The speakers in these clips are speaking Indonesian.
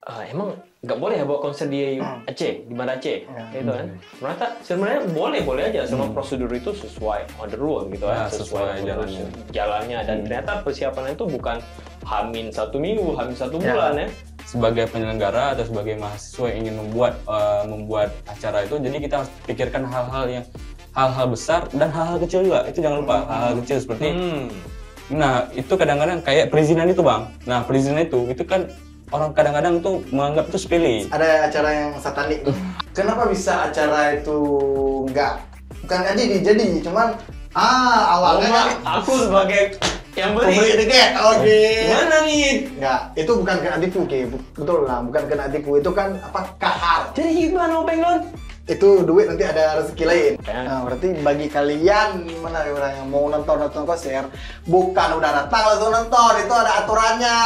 emang nggak boleh ya buat konser di Aceh, di Banda Aceh, gitu kan? Ternyata sebenarnya boleh aja, semua prosedur itu sesuai on the rule gitu kan, sesuai jalannya, dan ternyata persiapannya itu bukan Hamin 1 minggu, Hamin 1 bulan ya. Sebagai penyelenggara atau sebagai mahasiswa yang ingin membuat acara itu, jadi kita harus pikirkan hal-hal besar dan hal-hal kecil juga. Itu jangan lupa hal-hal kecil seperti nah itu kadang-kadang kayak perizinan itu bang. Nah perizinan itu kan orang kadang-kadang tuh menganggap itu sepele. Ada acara yang satanik. Kenapa bisa acara itu bukan jadi cuman awalnya aku sebagai yang beli tiket. Gimana nih? Enggak, itu bukan kena tipu betul lah, bukan kena tipu, itu kan kahar. Jadi gimana Penglon? Itu duit nanti ada rezeki lain. Nah, berarti bagi kalian mana orang yang mau nonton konser, bukan udah datang langsung nonton, itu ada aturannya.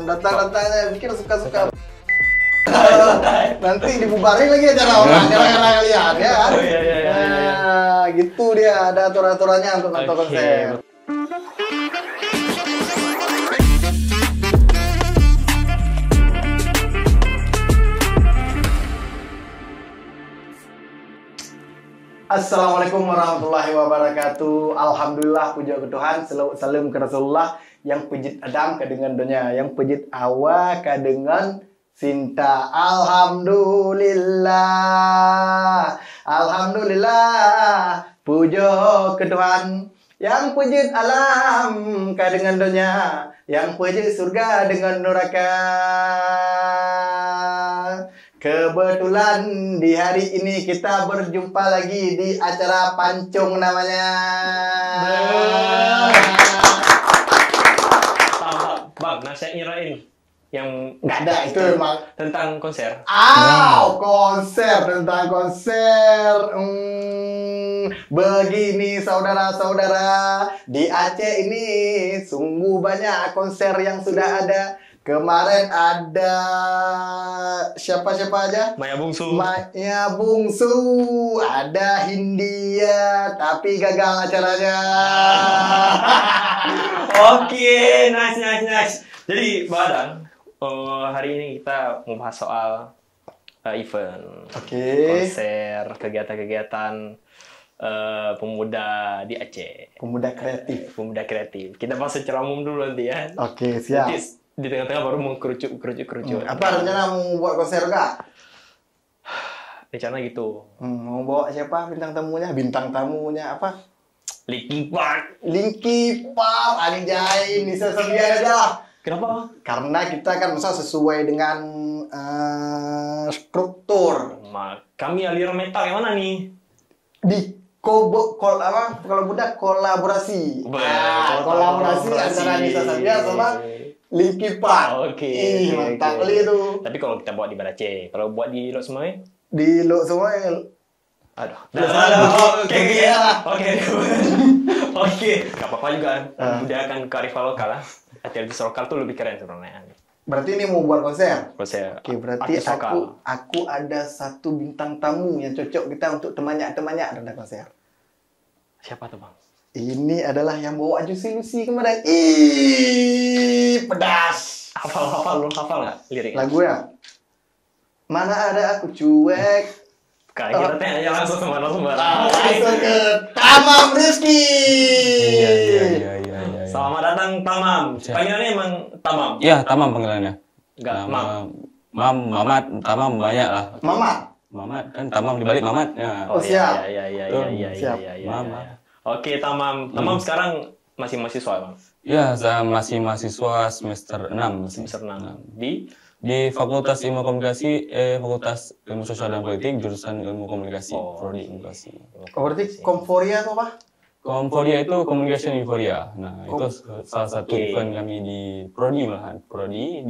Datang-datangnya bikin suka-suka. Nanti dibubarin lagi acara orang kalian ya kan? Nah, gitu dia, ada aturan-aturannya untuk nonton konser. Assalamualaikum warahmatullahi wabarakatuh. Alhamdulillah, puja ke Tuhan, selawat salam ke Rasulullah, yang pejit Adam kadengan dunia, yang pejit Hawa kadengan Sinta. Alhamdulillah, alhamdulillah, puja ke Tuhan, yang pejit alam kadengan dunia, yang pejit surga dengan neraka. Kebetulan di hari ini kita berjumpa lagi di acara Pancung namanya. Bang, nasihat nyerain yang nggak ada itu emang tentang konser. Konser, tentang konser. Begini saudara-saudara, di Aceh ini sungguh banyak konser yang sudah ada. Kemarin ada siapa-siapa aja? Maya Bungsu, ada Hindia, tapi gagal acaranya. Oke, nice. Jadi Badang, hari ini kita mau bahas soal event, konser, kegiatan-kegiatan pemuda di Aceh. Pemuda kreatif. Kita bahas secara umum dulu nanti ya. Oke, siap. Nanti di tengah-tengah baru mau kerucut. Apa rencana mau buat konser nggak? Rencana gitu. Mau bawa siapa bintang tamunya apa? Linkin Park, Anjay, Nisa Sabian aja lah. Kenapa? Karena kita kan masa sesuai dengan struktur. Kami aliran metal yang mana nih? Kalau budak kolaborasi. Kolaborasi antara Nisa Sabian sama Linkin Park. Oke. Mantap kali itu. Tapi kalau kita buat di Banda Aceh, kalau buat di Lok Semai? Di Lok Semai. Aduh. Oke. Gak apa-apa juga. Budayakan kearifan lokal lah. Artis lokal tuh lebih keren sebenarnya. Berarti ini mau buat konser? Konser. Oke, berarti aku ada satu bintang tamu yang cocok kita untuk temannya ada konser. Siapa tuh bang? Ini adalah yang bawa Juicy Lucy kemarin. Pedas. Hafal nggak liriknya? Lagu ya? Mana ada aku cuek. Kita tanya langsung sama narasumber. Langsung ke Tamam Rizky. Iya. Selamat datang Tamam. Panggilannya emang Tamam? Iya, Tamam panggilannya. Enggak, Mamat, Tamam banyak lah. Mamat kan Tamam dibalik Mamat. Ya. Oh siap. Iya. Oke, Tamam sekarang masih mahasiswa, Bang? Iya, saya masih mahasiswa semester 6. Semester 6. Di Fakultas Ilmu Komunikasi, Fakultas Ilmu Sosial dan Politik, jurusan Ilmu Komunikasi, Prodi Komunikasi. Berarti Komforia atau apa? Komforia itu Communication Euphoria. Nah, itu salah satu event kami di Prodi malahan. Prodi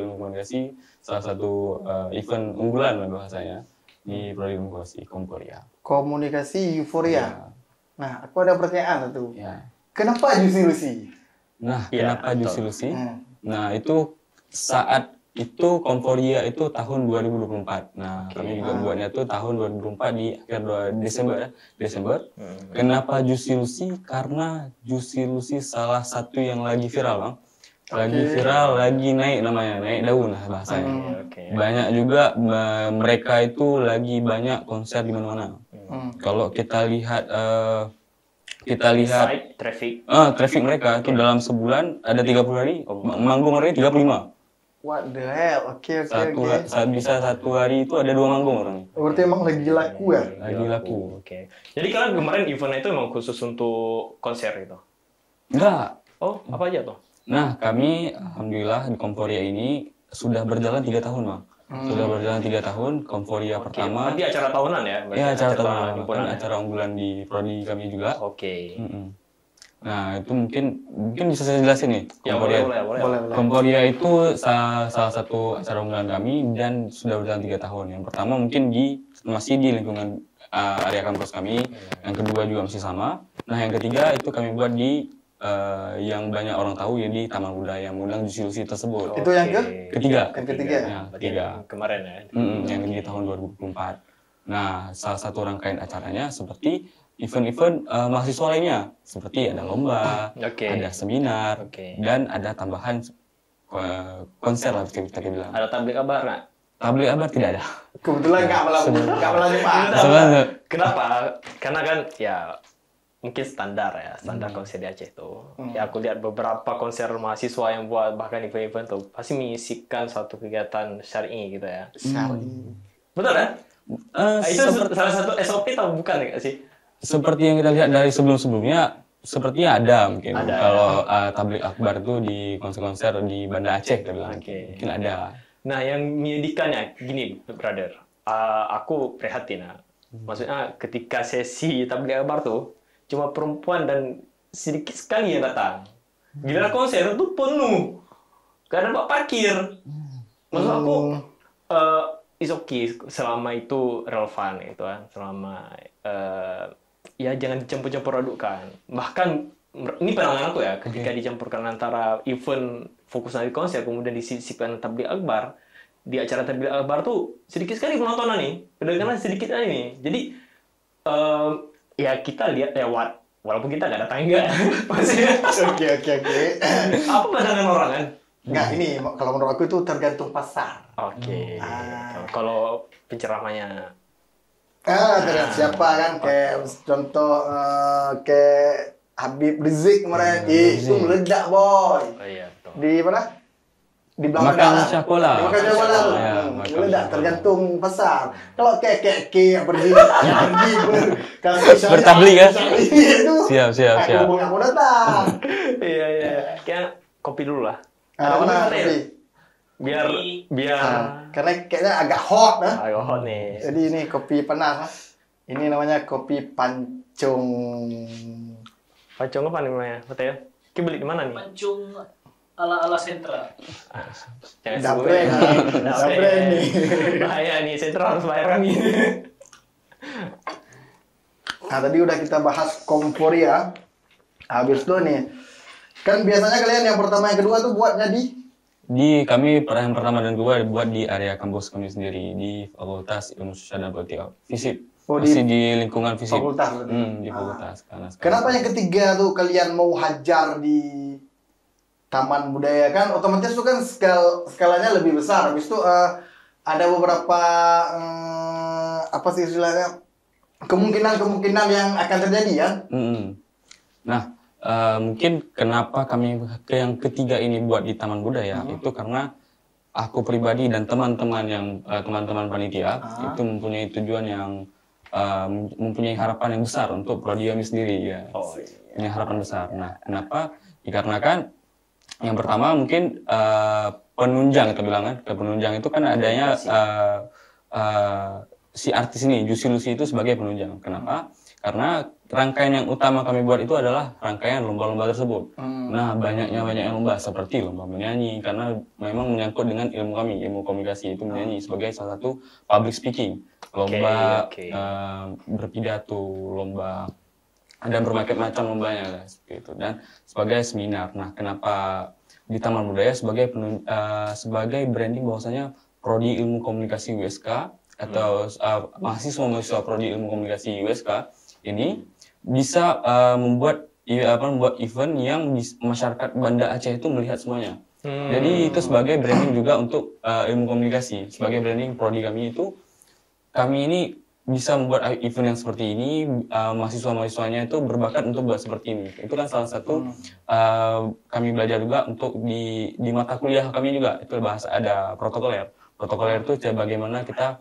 Ilmu Komunikasi, salah satu event unggulan lah bahasanya di Prodi Ilmu Komunikasi, Komforia. Komunikasi Euphoria. Nah, aku ada pertanyaan tuh. Ya. Kenapa Juicy Lucy? Kenapa Juicy Lucy? Nah, itu saat itu Komforia itu tahun 2024. Nah, kami juga buatnya tuh tahun 2024 di akhir Desember. Kenapa Juicy Lucy? Karena Juicy Lucy salah satu yang lagi viral, Bang. lagi viral, lagi naik namanya, naik daun lah bahasanya. Banyak juga mereka itu lagi banyak konser di mana-mana. Kalau kita lihat traffic mereka itu dalam sebulan ada 30 hari, manggung hari 35. What the hell? Oke. Bisa satu hari itu ada 2 manggung orang. Berarti emang lagi laku ya? Lagi laku. Oke. Jadi kalian kemarin eventnya itu emang khusus untuk konser gitu? Enggak. Oh, apa aja tuh? Nah, kami alhamdulillah di Komporia ini sudah berjalan 3 tahun, Bang. Sudah berjalan 3 tahun, Komporia pertama. Berarti acara tahunan ya? Iya, acara tahunan. Acara unggulan di prodi kami juga. Oke. Nah, itu mungkin bisa saya jelasin nih. Ya, Komporia. boleh. Komporia itu salah satu acara unggulan kami dan sudah berjalan 3 tahun. Yang pertama mungkin masih di lingkungan area kampus kami. Yang kedua juga masih sama. Nah, yang ketiga itu kami buat di yang banyak orang tahu ya di Taman Budaya mengundang Juicy tersebut. Itu yang ketiga. Ketiga. Ketiga. Kemarin ya. Yang di tahun 2024. Nah, salah satu rangkaian acaranya seperti event-event mahasiswa lainnya, seperti ada lomba, ada seminar, dan ada tambahan konser lah kita bilang. Ada tablik kabar nggak? Tablik kabar tidak ada. Kebetulan nggak melalui Kenapa? Karena kan ya mungkin standar konser di Aceh tuh. Ya aku lihat beberapa konser mahasiswa yang buat bahkan event-event tuh pasti mengisikan suatu kegiatan syar'i gitu ya. Syar'i. Betul kan? Itu salah satu SOP atau bukan ya sih? Seperti yang kita lihat dari sebelum-sebelumnya, sepertinya ada mungkin. Kalau tablik akbar itu di konser-konser di Banda Aceh, kita bilang. Mungkin ada. Nah, yang menyedihkannya gini, brother. Aku prihatin. Maksudnya ketika sesi tablik akbar tuh, cuma perempuan dan sedikit sekali yang datang. Gila konser itu penuh. Karena Pak parkir. Maksud aku, it's okay selama itu relevan gitu kan. Selama ya jangan dicampur-campur adukkan. Bahkan ini pandangan aku ya, ketika dicampurkan antara event fokus di konser kemudian disisipkan tablik akbar, di acara tablik akbar tuh sedikit sekali penontonan nih, karena sedikit aja nih. Jadi ya kita lihat lewat, walaupun kita nggak datang enggak. Maksudnya. Oke. Apa pandangan orang kan? Nggak, ini kalau menurut aku itu tergantung pasar. Oke. Kalau penceramanya tergantung siapa kan, kayak contoh kayak Habib Rizik kemarin, itu meledak boy. Iya, betul. Di mana? Di Makam Syakola. Meledak, tergantung pasar. Kalau kayak pergi bertablik ya. Siap. Aku datang. Iya. Kayak kopi dulu lah. Mana kopi? Biar karena kayaknya agak hot Agak hot nih. Jadi ini kopi panas. Ini namanya kopi pancung. Pancung apa namanya? Betul ya? Kita beli di mana nih? Pancung ala sentra. Jangan brand nih. Bahaya nih, sentra harus bayar nih. Nah, tadi udah kita bahas Komporia. Habis itu nih, kan biasanya kalian yang pertama yang kedua tuh buatnya kami yang pertama dan kedua buat di area kampus kami sendiri di Fakultas Ilmu Sosial dan Politik FISIP. Masih di lingkungan FISIP. Fakultas. Di fakultas. Kenapa yang ketiga tuh kalian mau hajar di Taman Budaya kan? Otomatis tuh kan skalanya lebih besar. Habis itu ada beberapa apa sih istilahnya kemungkinan yang akan terjadi ya. Nah. Mungkin kenapa kami yang ketiga ini buat di Taman Budaya itu karena aku pribadi dan teman-teman panitia itu mempunyai tujuan yang mempunyai harapan yang besar untuk prodi kami sendiri ya. Punya harapan besar. Nah, kenapa? Dikarenakan yang pertama mungkin penunjang kita bilang kan. Penunjang itu kan adanya si artis ini Juicy Lucy itu sebagai penunjang. Kenapa? Karena rangkaian yang utama kami buat itu adalah rangkaian lomba-lomba tersebut. Nah, banyaknya lomba seperti lomba menyanyi karena memang menyangkut dengan ilmu kami, ilmu komunikasi itu menyanyi sebagai salah satu public speaking, lomba berpidato, lomba dan berbagai macam lombanya lah seperti itu dan sebagai seminar. Nah, kenapa di Taman Budaya sebagai branding bahwasanya prodi ilmu komunikasi USK atau mahasiswa prodi ilmu komunikasi USK ini bisa membuat membuat event yang masyarakat Banda Aceh itu melihat semuanya. Jadi itu sebagai branding juga untuk ilmu komunikasi. Sebagai branding prodi kami itu, kami ini bisa membuat event yang seperti ini, mahasiswa-mahasiswanya itu berbakat untuk buat seperti ini. Itu kan salah satu kami belajar juga untuk di mata kuliah kami juga, itu bahasa ada protokoler. Protokoler itu bagaimana kita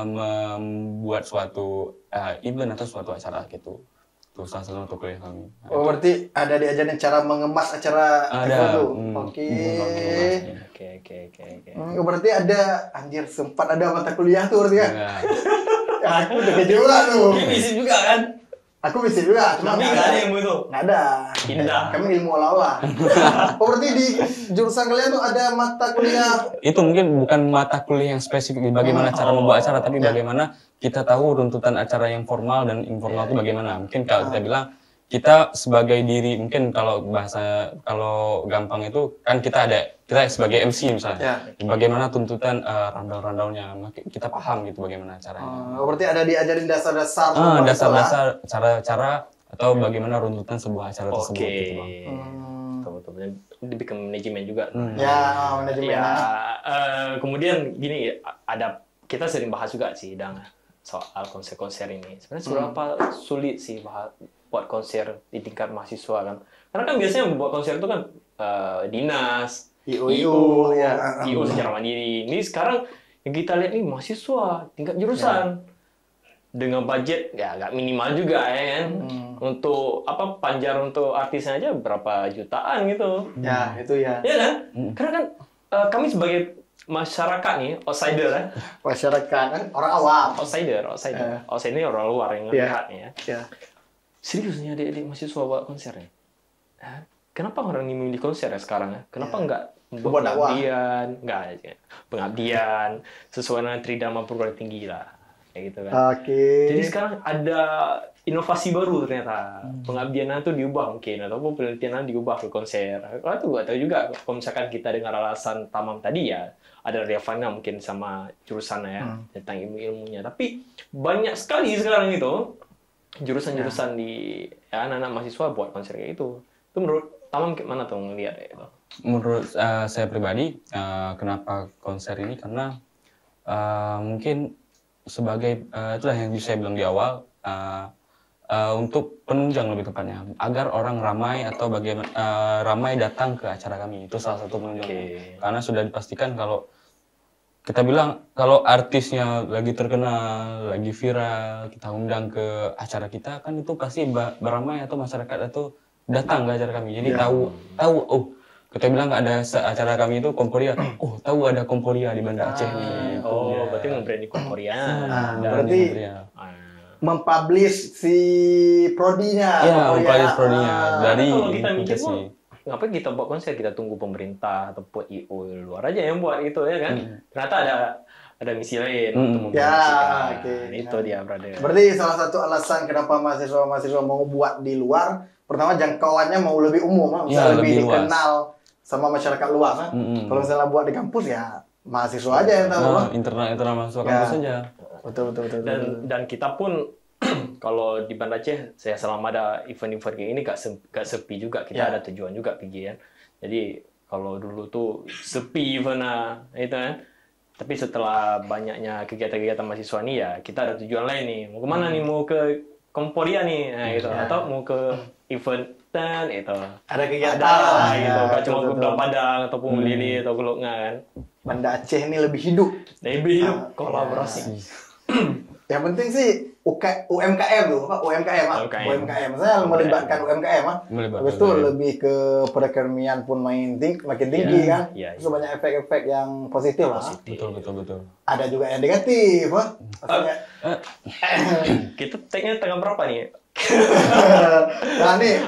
membuat suatu event atau suatu acara gitu. Itu salah satu mata kuliah kami. Oh, berarti ada diajarin cara mengemas acara itu. Oke. Berarti ada, anjir, sempat ada mata kuliah tuh berarti kan? Aku udah juga tuh. Bisa juga kan? Aku bisa juga, cuma nggak ada yang itu. Nggak ada. Indah. Kami ilmu olah-olah. Oh, berarti di jurusan kalian tuh ada mata kuliah? Itu mungkin bukan mata kuliah yang spesifik bagaimana cara membuat acara, tapi bagaimana kita tahu runtutan acara yang formal dan informal itu bagaimana. Mungkin kalau kita bilang, kita sebagai diri, mungkin kalau gampang itu kan kita sebagai MC misalnya, bagaimana tuntutan randal-randalnya, kita paham gitu bagaimana caranya. Berarti ada diajarin dasar-dasar dasar-dasar cara-cara atau bagaimana runtutan sebuah acara tersebut gitu, Bang. Betul-betul lebih ke manajemen juga. Manajemen. Kemudian gini, kita sering bahas juga sih soal konser-konser ini. Sebenarnya seberapa sulit sih buat konser di tingkat mahasiswa kan? Karena kan biasanya membuat konser itu kan dinas, IO secara mandiri. Ini sekarang yang kita lihat nih mahasiswa tingkat jurusan dengan budget ya agak minimal juga ya kan. Untuk panjar untuk artisnya aja berapa jutaan gitu. Ya itu ya. Iya kan? Karena kan kami sebagai masyarakat nih, outsider ya. Masyarakat, orang awam. Outsider ini orang luar yang melihat nih ya. Serius nih adik-adik mahasiswa buat konser nih. Kenapa orang ini milih konser ya sekarang ya? Kenapa nggak membuat pengabdian sesuai dengan tridharma perguruan tinggi lah, kayak gitu kan? Jadi sekarang ada inovasi baru ternyata. Pengabdian itu diubah mungkin, ataupun penelitian diubah ke konser. Kalau itu nggak tahu juga. Kalau misalkan kita dengan alasan tamam tadi ya, ada relevannya mungkin sama jurusannya ya, tentang ilmu-ilmunya. Tapi banyak sekali sekarang itu jurusan-jurusan di anak-anak mahasiswa buat konser kayak itu. Itu menurut Tamam gimana tuh ngeliat itu? Menurut saya pribadi, kenapa konser ini karena mungkin sebagai itulah yang bisa saya bilang di awal, untuk penunjang lebih tepatnya, agar orang ramai atau ramai datang ke acara kami, itu salah satu penunjangnya. Karena sudah dipastikan kalau kita bilang kalau artisnya lagi terkenal, lagi viral, kita undang ke acara kita, kan itu pasti beramai atau masyarakat itu datang ke acara kami. Jadi tahu, oh kita bilang ada acara kami itu Komporia, oh tahu ada Komporia di Banda Aceh nih. Oh, berarti membranding Komporia. Berarti mempublish si prodinya. Iya, mempublish prodinya dari kalau kita mikir ngapain kita buat konser, kita tunggu pemerintah atau buat IO luar aja yang buat itu ya kan. Ternyata ada misi lain untuk mempromosikan. Itu dia, brother. Berarti salah satu alasan kenapa mahasiswa mau buat di luar, pertama jangkauannya mau lebih umum, bisa lebih dikenal sama masyarakat luas. Kalau misalnya buat di kampus ya mahasiswa aja yang tahu. Internal mahasiswa kampus aja. Betul. Dan kita pun kalau di Banda Aceh, saya selama ada event-event kayak ini gak sepi juga. Kita ada tujuan juga pergi kan. Jadi kalau dulu tuh sepi eventnya itu kan. Tapi setelah banyaknya kegiatan-kegiatan mahasiswa nih ya, kita ada tujuan lain nih. Mau kemana nih? Mau ke Komporia nih, gitu. Atau mau ke event itu. Ada kegiatan gitu. Gak cuma ke Belang Padang ataupun Lili atau Kuluk kan. Banda Aceh ini lebih hidup. Kolaborasi. Yang penting sih UMKM tuh, UMKM. Saya melibatkan UMKM, habis itu lebih ke perekonomian pun makin tinggi kan. Itu banyak efek-efek yang positif lah. Betul. Ada juga yang negatif, Kita tag-nya tanggal berapa nih? Nah nih,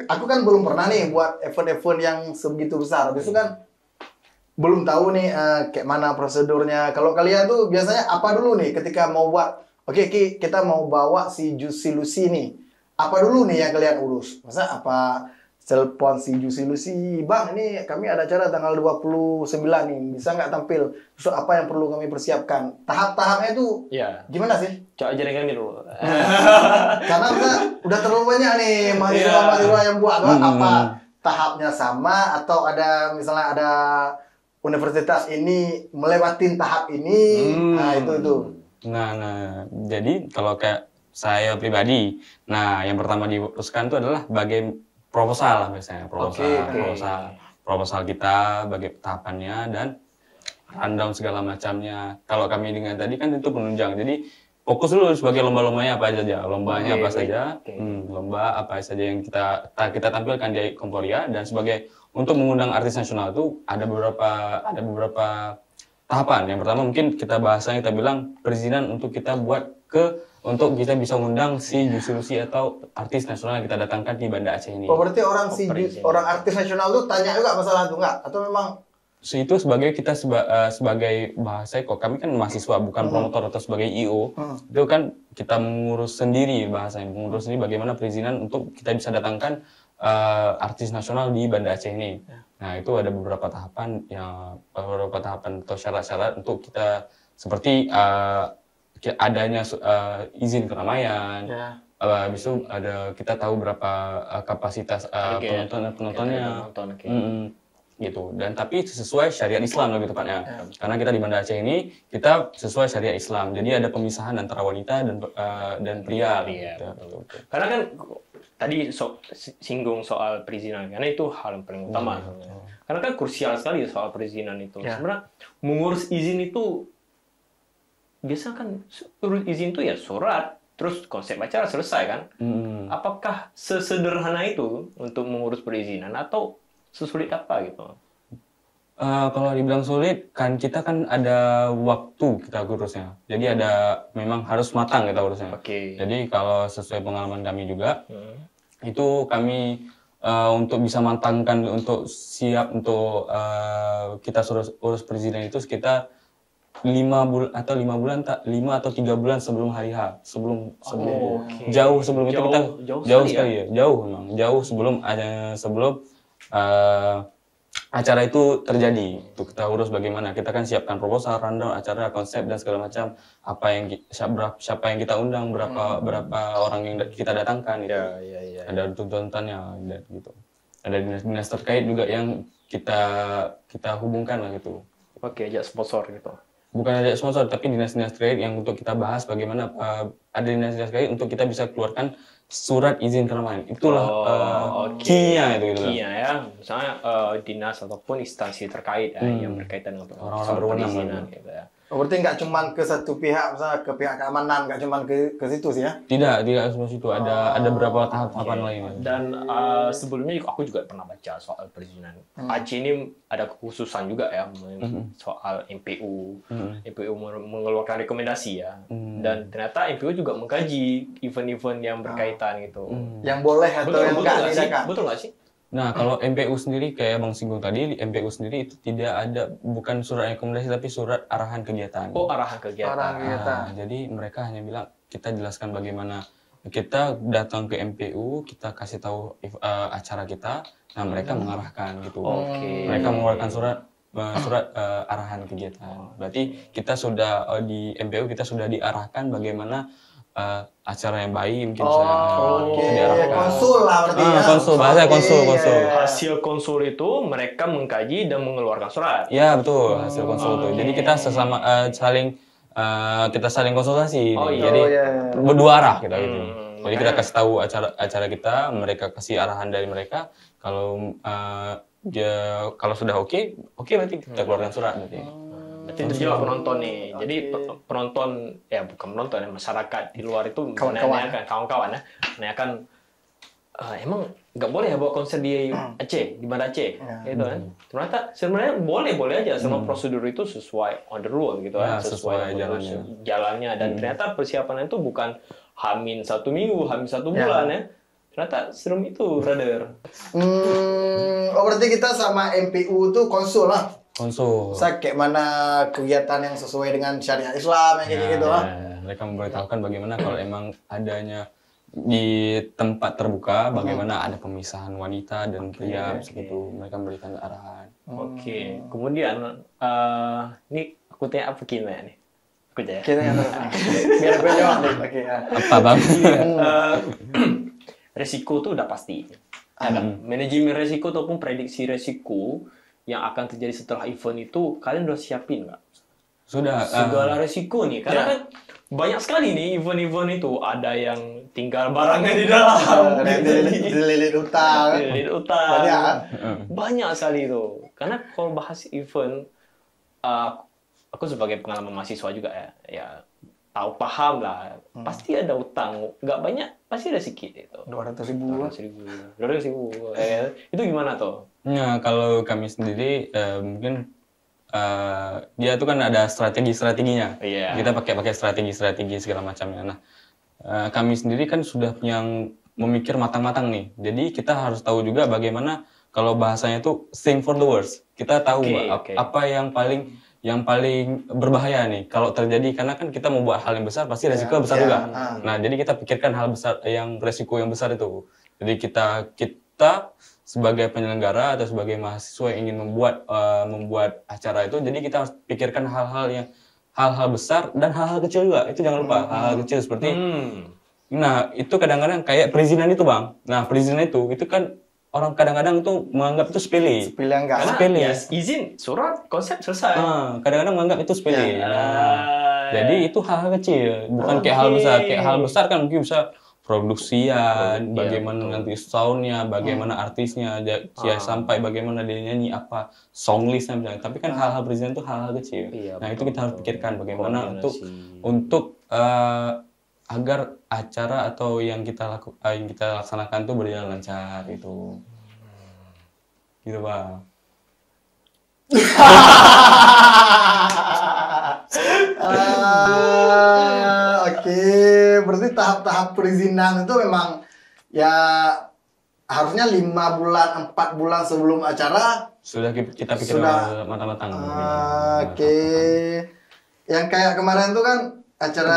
aku kan belum pernah nih buat event-event yang sebegitu besar. Habis itu kan belum tahu nih kayak mana prosedurnya. Kalau kalian tuh biasanya apa dulu nih ketika mau buat, kita mau bawa si Juicy Lucy nih. Apa dulu nih yang kalian urus? Masa apa telepon si Jusi Lucy, Bang, ini kami ada acara tanggal 29 nih, bisa nggak tampil? Terus apa yang perlu kami persiapkan? Tahap-tahapnya itu gimana sih? Coba ajarin kami dulu. Karena udah terlalu banyak nih mahasiswa-mahasiswa yang buat apa tahapnya sama atau ada misalnya ada universitas ini melewatin tahap ini, nah itu. Nah, jadi kalau kayak saya pribadi, nah yang pertama diuruskan itu adalah proposal lah biasanya, proposal kita, bagi tahapannya dan rundown segala macamnya. Kalau kami dengan tadi kan itu penunjang, jadi fokus dulu sebagai lomba-lombanya apa saja, lomba apa saja yang kita tampilkan di Komporia, dan sebagai untuk mengundang artis nasional itu ada beberapa tahapan. Yang pertama mungkin kita bilang perizinan untuk kita buat untuk kita bisa mengundang si Jusi Lucy atau artis nasional yang kita datangkan di Banda Aceh ini. Oh, berarti orang artis nasional tuh tanya juga masalah itu nggak? Atau memang itu sebagai sebagai bahasa kok kami kan mahasiswa bukan promotor atau sebagai IO, itu kan kita mengurus sendiri bagaimana perizinan untuk kita bisa datangkan artis nasional di Banda Aceh ini. Nah, itu ada beberapa tahapan atau syarat-syarat untuk kita seperti adanya izin keramaian. Habis itu kita tahu berapa kapasitas penontonnya. Gitu. Dan tapi sesuai syariat Islam lebih tepatnya. Karena kita di Banda Aceh ini kita sesuai syariat Islam. Jadi ada pemisahan antara wanita dan pria. Betul. Karena kan tadi singgung soal perizinan, karena itu hal yang paling utama. Karena kan krusial sekali soal perizinan itu. Sebenarnya mengurus izin itu biasa kan urus izin itu ya surat, terus konsep acara selesai kan. Apakah sesederhana itu untuk mengurus perizinan atau sesulit apa gitu? Kalau dibilang sulit, kan kita kan ada waktu kita urusnya. Jadi memang harus matang kita urusnya. Jadi kalau sesuai pengalaman kami juga, itu kami untuk bisa matangkan, untuk siap untuk kita urus perizinan itu sekitar 5 atau 3 bulan sebelum hari H, jauh sebelum itu kita jauh sekali ya, jauh sebelum acara itu terjadi. Itu kita urus bagaimana, kita kan siapkan proposal, rundown acara, konsep dan segala macam, siapa yang kita undang, berapa orang yang kita datangkan gitu. Ada tuntutannya gitu. Ada dinas terkait juga yang kita hubungkan lah gitu. Ajak sponsor gitu. Bukan ada sponsor, tapi dinas-dinas terkait yang untuk kita bahas bagaimana ada dinas-dinas terkait untuk kita bisa keluarkan surat izin keramaian. Itulah key-nya itu gitu. Key-nya ya, misalnya dinas ataupun instansi terkait yang berkaitan dengan orang-orang berwenang gitu ya. berarti nggak cuma ke satu pihak, misalnya ke pihak keamanan, nggak cuma ke situ sih ya? Tidak semua situ. Ada beberapa tahap-tahapan lain. Dan sebelumnya aku juga pernah baca soal perizinan. Aceh ini ada kekhususan juga ya soal MPU. MPU mengeluarkan rekomendasi ya. Dan ternyata MPU juga mengkaji event-event yang berkaitan gitu. Yang boleh atau yang enggak? Betul nggak sih? Nah, kalau MPU sendiri kayak Bang singgung tadi, MPU sendiri itu tidak ada, bukan surat rekomendasi tapi surat arahan kegiatan. Oh, arahan kegiatan. Jadi mereka hanya bilang, kita jelaskan bagaimana kita datang ke MPU, kita kasih tahu acara kita, nah mereka mengarahkan gitu. Mereka mengeluarkan surat arahan kegiatan. Berarti kita sudah di MPU kita sudah diarahkan bagaimana acara yang baik mungkin diarahkan. Konsul lah berarti ya. Konsul, bahasa konsul. Hasil konsul itu mereka mengkaji dan mengeluarkan surat. Ya betul, hasil konsul itu. Jadi kita saling konsultasi. Jadi berdua arah kita gitu. Jadi kita kasih tahu acara kita, mereka kasih arahan dari mereka. Kalau sudah oke berarti kita keluarkan surat berarti. Berarti terjawab penonton nih. Jadi penonton, ya bukan penonton, ya masyarakat di luar itu menanyakan, kawan-kawan ya, menanyakan, emang nggak boleh ya buat konser di Aceh, di Banda Aceh, gitu kan? Ternyata sebenarnya boleh aja, semua prosedur itu sesuai on the rule gitu kan, sesuai jalannya. Dan ternyata persiapan itu bukan Hamin 1 minggu, Hamin 1 bulan ya. Ternyata serem itu, brother. Berarti kita sama MPU tuh konsul lah. Konsul. Kayak mana kegiatan yang sesuai dengan syariat Islam yang kayak gitu lah. Mereka memberitahukan bagaimana kalau emang adanya di tempat terbuka bagaimana ada pemisahan wanita dan pria begitu, mereka memberikan arahan. Oke. Kemudian ini aku tanya apa Kina nih? Aku tanya. Biar gue jawab deh. Oke. Apa bang? Resiko tuh udah pasti. Ada manajemen resiko ataupun prediksi resiko yang akan terjadi setelah event itu kalian udah siapin nggak? Sudah. Segala resiko nih, karena kan banyak sekali nih event-event itu, ada yang tinggal barangnya di dalam, Dililit utang. dililit utang, Banyak. banyak sekali itu. Karena kalau bahas event, aku sebagai pengalaman mahasiswa juga ya tahu paham lah, pasti ada utang, nggak banyak, pasti ada sedikit itu. 200.000. 200.000. Itu gimana tuh? Nah, kalau kami sendiri mungkin dia tuh kan ada strategi-strateginya. Iya. Kita pakai strategi-strategi segala macamnya. Nah, kami sendiri kan sudah yang memikir matang-matang nih. Jadi kita harus tahu juga bagaimana kalau bahasanya itu think for the worst. Kita tahu apa yang paling berbahaya nih kalau terjadi, karena kan kita mau buat hal yang besar pasti resiko besar juga. Nah, jadi kita pikirkan hal besar, resiko yang besar itu. Jadi kita sebagai penyelenggara atau sebagai mahasiswa yang ingin membuat acara itu, jadi kita harus pikirkan hal-hal besar dan hal-hal kecil juga. Itu jangan lupa hal-hal kecil seperti nah, itu kadang-kadang kayak perizinan itu bang. Nah, perizinan itu kan orang kadang-kadang tuh menganggap itu sepele. Sepele enggak? Karena izin, surat, konsep selesai. Kadang-kadang menganggap itu sepele. Jadi itu hal-hal kecil, bukan kayak hal besar. Kayak hal besar kan mungkin bisa produksian, bagaimana nanti soundnya, bagaimana artisnya, sampai bagaimana dia nyanyi, apa song listnya misalnya. Tapi kan hal-hal perizinan itu hal-hal kecil. Nah itu kita harus pikirkan bagaimana untuk agar acara atau yang kita laksanakan itu berjalan lancar gitu. Gitu bang. Oke, berarti tahap-tahap perizinan itu memang ya harusnya 5 bulan, 4 bulan sebelum acara sudah kita pikirkan matang-matang. Oke. Yang kayak kemarin tuh kan acara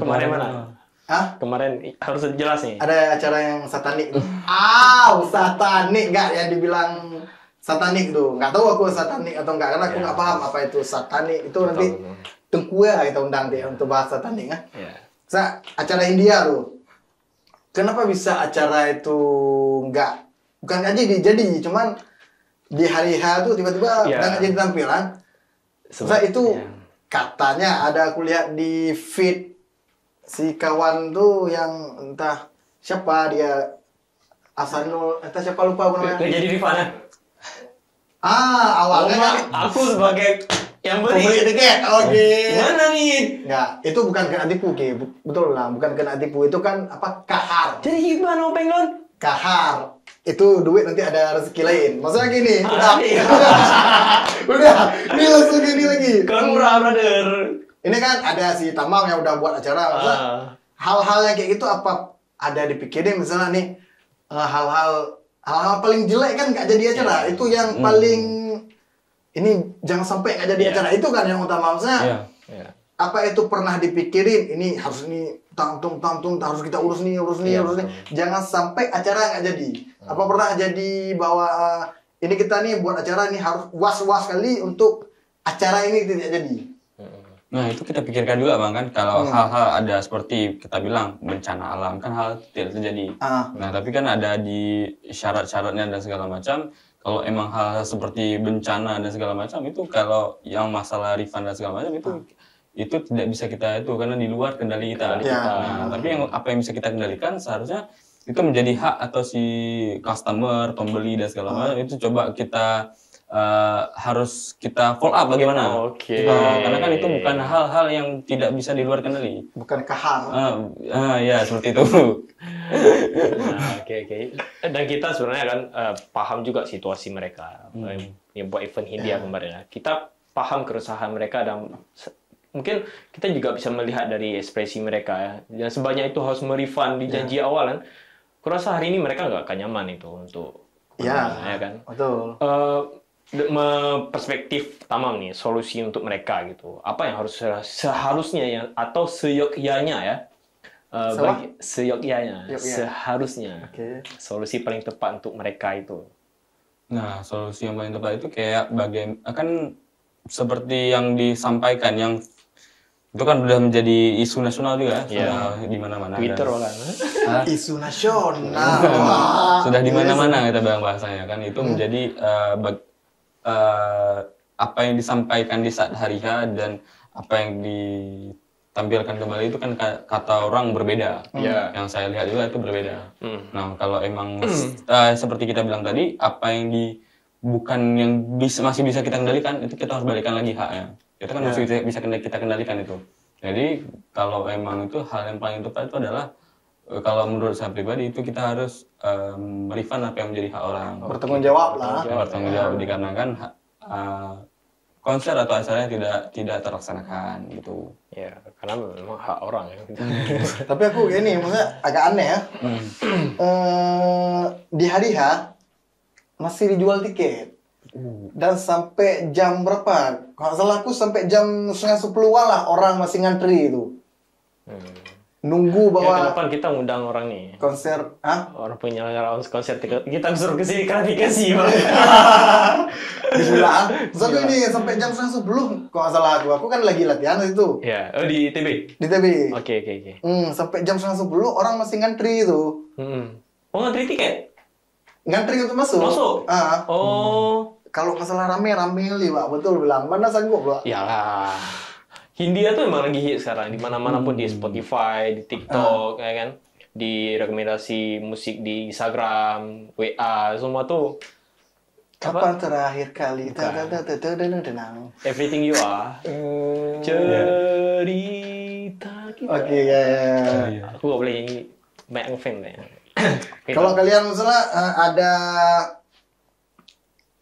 kemarin mana? Hah? Kemarin harus jelas nih. Ada acara yang satanik tuh. Satanik enggak yang dibilang satanik tuh. Enggak tahu aku satanik atau enggak, karena aku enggak paham apa itu satanik. Itu nanti Tengku ya kita undang dia untuk bahas satanik kan. Acara India tuh. Kenapa bisa acara itu bukan aja jadi, cuman di hari H tuh tiba-tiba udah jadi tampilan. Itu katanya ada aku lihat di feed si kawan tuh yang entah siapa dia, Asanul, entah siapa lupa aku namanya. Nggak jadi Rifana. Awalnya aku sebagai yang beli tiket. Oke. Gimana nih? Enggak, itu bukan kena tipu, betul lah, bukan kena tipu, itu kan apa, kahar. Jadi gimana Penglon? Kahar. Itu duit nanti ada rezeki lain. Maksudnya gini, udah, ini langsung gini lagi. Kurang murah, brother. Ini kan ada si Tamang yang udah buat acara, maksudnya hal-hal yang kayak gitu apa ada dipikirin, misalnya nih hal-hal paling jelek kan nggak jadi acara, itu yang paling ini jangan sampai nggak jadi acara, itu kan yang utama, maksudnya apa itu pernah dipikirin, ini harus tangtung harus kita urus nih, jangan sampai acara nggak jadi. Apa pernah jadi bahwa ini kita nih buat acara nih harus was kali untuk acara ini tidak jadi. Nah itu kita pikirkan juga bang kan, kalau hal-hal ada seperti kita bilang bencana alam kan hal tidak terjadi. Nah tapi kan ada di syarat-syaratnya dan segala macam. Kalau emang hal seperti bencana dan segala macam itu, kalau yang masalah refund dan segala macam itu tidak bisa kita itu karena di luar kendali kita. Nah, tapi apa yang bisa kita kendalikan seharusnya itu menjadi hak atau si customer, pembeli dan segala macam, itu coba kita harus kita follow up bagaimana. Karena kan itu bukan hal-hal yang tidak bisa di luar kendali. Bukan kahar. Ya seperti itu. Oke. Dan kita sebenarnya kan paham juga situasi mereka yang buat event Hindia kemarin. Kita paham keresahan mereka dan mungkin kita juga bisa melihat dari ekspresi mereka ya. Dan sebanyak itu harus merefund di janji awal kan. Kurasa hari ini mereka nggak akan nyaman itu untuk ya kan. Betul. Perspektif Tamam nih, solusi untuk mereka gitu. Apa yang harus seharusnya atau seyogyanya ya seyogyanya, Yogya. seharusnya solusi paling tepat untuk mereka itu. Nah, solusi yang paling tepat itu kayak kan seperti yang disampaikan, yang itu kan udah menjadi isu nasional juga, sudah di mana-mana. Twitter bahkan. Isu nasional. Wah. Sudah di mana-mana kita bilang bahasanya kan, itu menjadi apa yang disampaikan di saat hari H dan apa yang ditampilkan kembali itu kan kata orang berbeda. Yang saya lihat juga itu berbeda. Nah, kalau emang seperti kita bilang tadi, apa yang bukan yang masih bisa kita kendalikan, itu kita harus balikan lagi haknya. Itu kan masih bisa kita kendalikan itu. Jadi kalau emang itu hal yang paling tepat itu adalah kalau menurut saya pribadi itu kita harus merefund apa yang menjadi hak orang. Bertanggung jawab lah. Bertanggung jawab dikarenakan konser atau acaranya tidak terlaksanakan gitu. Ya, karena memang hak orang ya. Tapi aku ini maksudnya agak aneh ya. Di hari H masih dijual tiket. Dan sampai jam berapa? Kalau salah aku sampai jam 9:30 lah orang masih ngantri itu. Nunggu Ya, bahwa ke depan kita ngundang orang nih. konser, Orang penyelenggara konser kita suruh kesini klarifikasi, Bang. dibilang. Terus aku ini sampai jam 9:10 kalau nggak salah aku kan lagi latihan itu Ya, di ITB. di TV. Oke. Sampai jam 9:10 orang masih ngantri itu. Oh, ngantri tiket? Ngantri untuk masuk. Oh. Kalau masalah rame kali, Pak. Betul bilang. Mana sanggup, Pak? Iyalah. Hindia tuh emang lagi hit sekarang di mana-mana pun, di Spotify, di TikTok, ya kan, di rekomendasi musik di Instagram, WA, semua tuh. Kapan terakhir kali tenang? Everything You Are. Cerita kita. Oke, ya. Aku gak boleh nyanyi banyak fan ya. Kalau kalian misalnya ada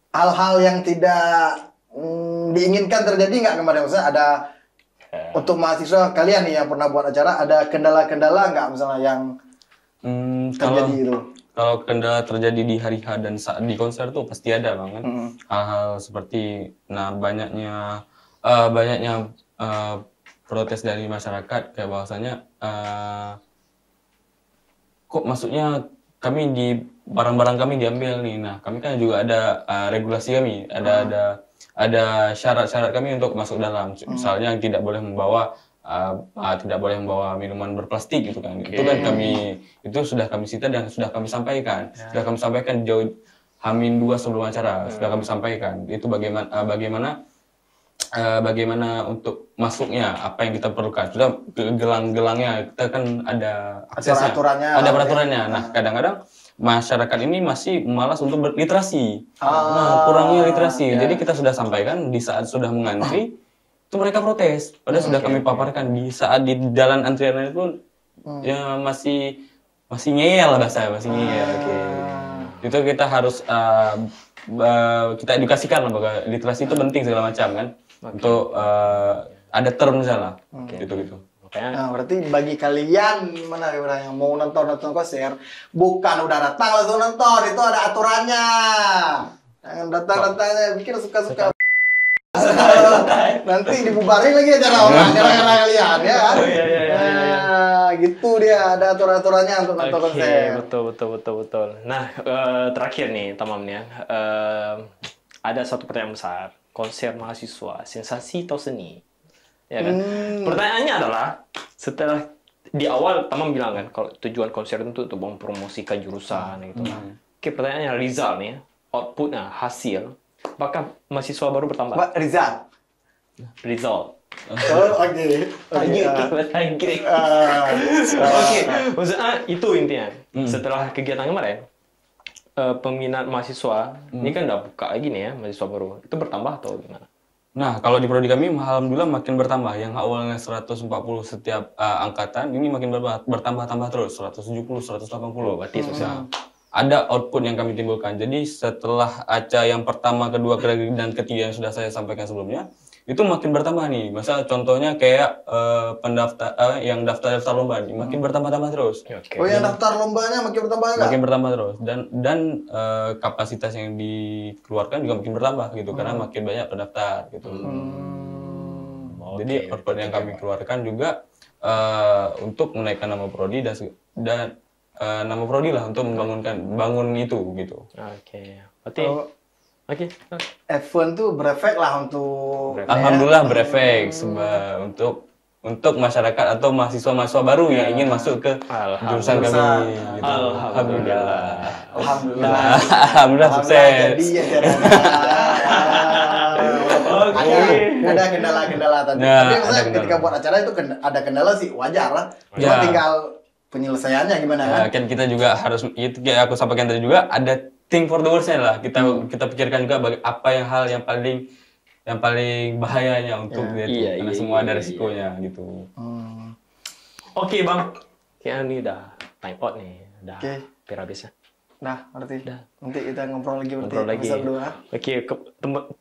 hal-hal yang tidak diinginkan terjadi nggak kemarin, misalnya ada untuk mahasiswa kalian nih yang pernah buat acara, ada kendala-kendala nggak misalnya yang terjadi itu? Kalau kendala terjadi di hari H dan saat di konser tuh pasti ada banget. Hal-hal seperti banyaknya protes dari masyarakat kayak bahwasanya kok maksudnya kami barang-barang kami diambil nih. Nah, kami kan juga ada regulasi kami, ada syarat-syarat kami untuk masuk dalam. Misalnya tidak boleh membawa minuman berplastik gitu kan. Itu kan itu sudah kami sita dan sudah kami sampaikan. Sudah kami sampaikan jauh H-2 sebelum acara. Sudah kami sampaikan. Itu bagaimana untuk masuknya, apa yang kita perlukan. Sudah gelang-gelangnya kita kan ada aksesnya, ada peraturannya. Nah, kadang-kadang masyarakat ini masih malas untuk berliterasi. Kurangnya literasi. Jadi kita sudah sampaikan di saat sudah mengantri, itu mereka protes. Padahal sudah kami paparkan di saat di jalan antrian itu ya masih ngeyel lah bahasa, masih ngeyel. Itu kita harus kita edukasikan lah bahwa literasi itu penting segala macam kan. Untuk ada term misalnya gitu. Nah, berarti bagi kalian mana yang mau nonton konser, bukan udah datang langsung nonton, itu ada aturannya. Jangan datang-datangnya bikin suka-suka. Nanti dibubarin lagi acara orang gara-gara kalian ya kan? Gitu dia, ada aturan-aturannya untuk nonton konser. Betul. Nah, terakhir nih tamamnya, ada satu pertanyaan besar. Konser mahasiswa, sensasi atau seni? Ya kan? Pertanyaannya adalah, setelah di awal Tamam bilang kan, kalau tujuan konser itu untuk mempromosikan jurusan gitu. Oke, pertanyaannya Rizal nih, outputnya, hasil, apakah mahasiswa baru bertambah? Pak Rizal. Oke. Maksudnya itu intinya. Setelah kegiatan kemarin, peminat mahasiswa ini kan udah buka lagi nih ya, mahasiswa baru. Itu bertambah atau gimana? Nah, kalau di prodi kami alhamdulillah makin bertambah. Yang awalnya 140 setiap angkatan, ini makin bertambah terus, 170, 180. Berarti sosial. Ada output yang kami timbulkan. Jadi setelah ACA yang pertama, kedua, dan ketiga yang sudah saya sampaikan sebelumnya, itu makin bertambah nih. Masa contohnya kayak yang daftar lomba nih, makin bertambah terus. Oh, yang daftar lombanya makin bertambah enggak? Makin bertambah terus dan kapasitas yang dikeluarkan juga makin bertambah gitu karena makin banyak pendaftar gitu. Jadi output yang kami keluarkan juga untuk menaikkan nama prodi dan nama prodi lah untuk bangun itu gitu. Oke. Berarti oke. F1 tuh berefek lah untuk Alhamdulillah berefek untuk masyarakat atau mahasiswa-mahasiswa baru yang ingin masuk ke jurusan kami. Gitu. Alhamdulillah. Alhamdulillah sukses. Jadi ya ada kendala-kendala tadi. Ya, Tapi ada maksudnya kendala. ketika buat acara itu ada kendala sih wajar lah. Cuma Ya. tinggal penyelesaiannya gimana kan? Kan kita juga harus itu kayak aku sampaikan tadi juga ada think for the worst-nya lah. Kita pikirkan juga apa hal yang paling bahayanya untuk dia tuh. Karena semua ada resikonya gitu. Oke, Bang. Kayaknya ini udah time out nih. Udah Oke. hampir habis ya. Nah, berarti nanti kita ngobrol lagi berarti Ngobrol lagi. episode 2. Oke,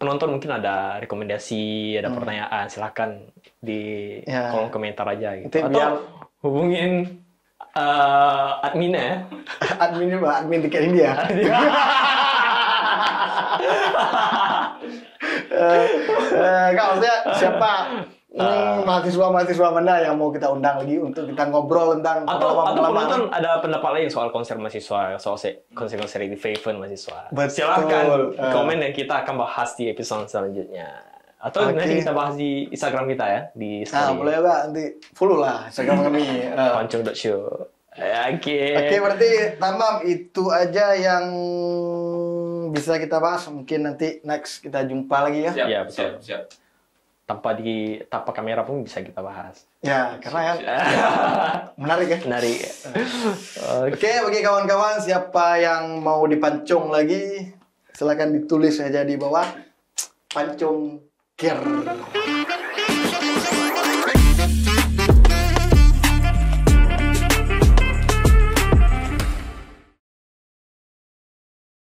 penonton mungkin ada rekomendasi, ada pertanyaan, silakan di kolom komentar aja gitu. Nanti Atau biar hubungin adminnya ya. adminnya Pak, admin tiket India. Kak, maksudnya siapa mahasiswa-mahasiswa mana yang mau kita undang lagi untuk kita ngobrol tentang Atau pengalaman-pengalaman? penonton ada pendapat lain soal konser mahasiswa, soal konser-konser di event mahasiswa. Betul. Silakan komen dan kita akan bahas di episode selanjutnya. Atau nanti kita bahas di Instagram kita ya, di Nah, story. boleh Pak, nanti follow lah Instagram kami. Pancung.show. Oke. Oke, berarti Tamam itu aja yang bisa kita bahas. Mungkin nanti next kita jumpa lagi ya. Iya, betul. Tanpa kamera pun bisa kita bahas. Ya, karena kan menarik ya. Menarik. Oke, bagi kawan-kawan siapa yang mau dipancung lagi, silakan ditulis aja di bawah. Pancung Ker.